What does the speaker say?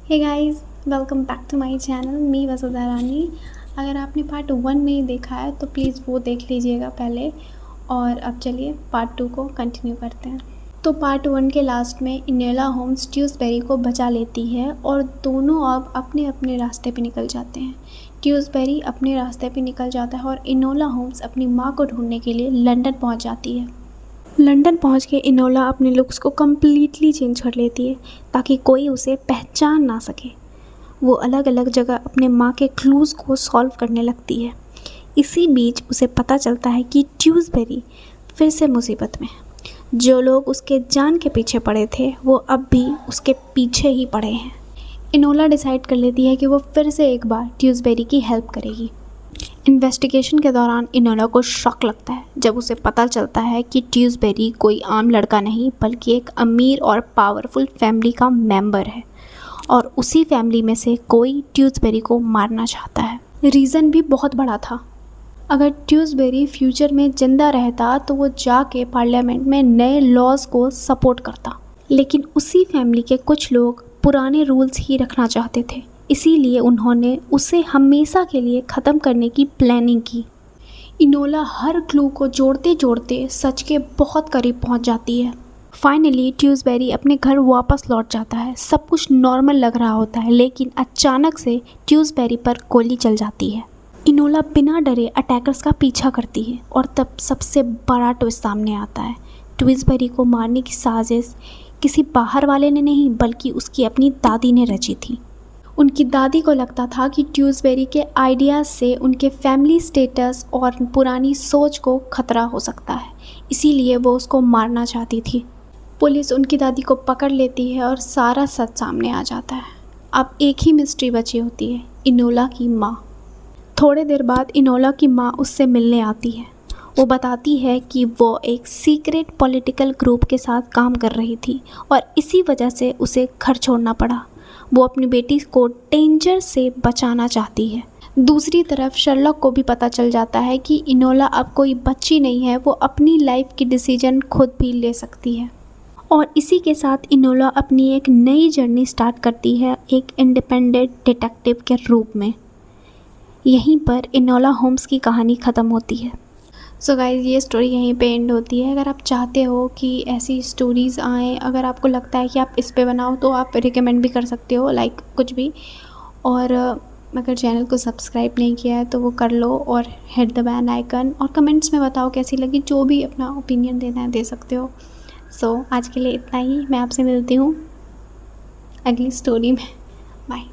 Hey guys, welcome back to my channel me Vasudha Rani. अगर आपने part 1 नहीं देखा है तो प्लीज़ वो देख लीजिएगा पहले। और अब चलिए पार्ट 2 को कंटिन्यू करते हैं। तो पार्ट 1 के लास्ट में इनोला होम्स ट्यूसबेरी को बचा लेती है और दोनों अब अपने अपने रास्ते पे निकल जाते हैं। ट्यूसबेरी अपने रास्ते पे निकल जाता है और इनोला होम्स अपनी माँ को ढूंढने के लिए लंदन पहुँच जाती है। लंदन पहुंच के इनोला अपने लुक्स को कम्प्लीटली चेंज कर लेती है ताकि कोई उसे पहचान ना सके। वो अलग अलग जगह अपने माँ के क्लूज़ को सॉल्व करने लगती है। इसी बीच उसे पता चलता है कि ट्यूसबेरी फिर से मुसीबत में है। जो लोग उसके जान के पीछे पड़े थे वो अब भी उसके पीछे ही पड़े हैं। इनोला डिसाइड कर लेती है कि वो फिर से एक बार ट्यूसबेरी की हेल्प करेगी। इन्वेस्टिगेशन के दौरान इनोला को शॉक लगता है जब उसे पता चलता है कि ट्यूसबेरी कोई आम लड़का नहीं बल्कि एक अमीर और पावरफुल फैमिली का मेंबर है और उसी फैमिली में से कोई ट्यूसबेरी को मारना चाहता है। रीज़न भी बहुत बड़ा था। अगर ट्यूसबेरी फ्यूचर में ज़िंदा रहता तो वो जाके पार्लियामेंट में नए लॉज को सपोर्ट करता, लेकिन उसी फैमिली के कुछ लोग पुराने रूल्स ही रखना चाहते थे। इसीलिए उन्होंने उसे हमेशा के लिए ख़त्म करने की प्लानिंग की। इनोला हर क्लू को जोड़ते जोड़ते सच के बहुत करीब पहुंच जाती है। फाइनली ट्यूसबेरी अपने घर वापस लौट जाता है। सब कुछ नॉर्मल लग रहा होता है, लेकिन अचानक से ट्यूसबेरी पर गोली चल जाती है। इनोला बिना डरे अटैकर्स का पीछा करती है और तब सबसे बड़ा ट्विस्ट सामने आता है। ट्यूसबेरी को मारने की साजिश किसी बाहर वाले ने नहीं बल्कि उसकी अपनी दादी ने रची थी। उनकी दादी को लगता था कि ट्यूसबेरी के आइडियाज़ से उनके फैमिली स्टेटस और पुरानी सोच को खतरा हो सकता है, इसीलिए वो उसको मारना चाहती थी। पुलिस उनकी दादी को पकड़ लेती है और सारा सच सामने आ जाता है। अब एक ही मिस्ट्री बची होती है, इनोला की माँ। थोड़े देर बाद इनोला की माँ उससे मिलने आती है। वो बताती है कि वो एक सीक्रेट पॉलिटिकल ग्रुप के साथ काम कर रही थी और इसी वजह से उसे घर छोड़ना पड़ा। वो अपनी बेटी को डेंजर से बचाना चाहती है। दूसरी तरफ शर्लॉक को भी पता चल जाता है कि इनोला अब कोई बच्ची नहीं है, वो अपनी लाइफ की डिसीजन खुद भी ले सकती है। और इसी के साथ इनोला अपनी एक नई जर्नी स्टार्ट करती है, एक इंडिपेंडेंट डिटेक्टिव के रूप में। यहीं पर इनोला होम्स की कहानी ख़त्म होती है। सो गाइज़, ये स्टोरी यहीं पे एंड होती है। अगर आप चाहते हो कि ऐसी स्टोरीज़ आएँ, अगर आपको लगता है कि आप इस पे बनाओ तो आप रिकमेंड भी कर सकते हो, लाइक कुछ भी। और अगर चैनल को सब्सक्राइब नहीं किया है तो वो कर लो और हिट द बेल आइकन, और कमेंट्स में बताओ कैसी लगी। जो भी अपना ओपिनियन देना है दे सकते हो। सो आज के लिए इतना ही। मैं आपसे मिलती हूँ अगली स्टोरी में। बाय।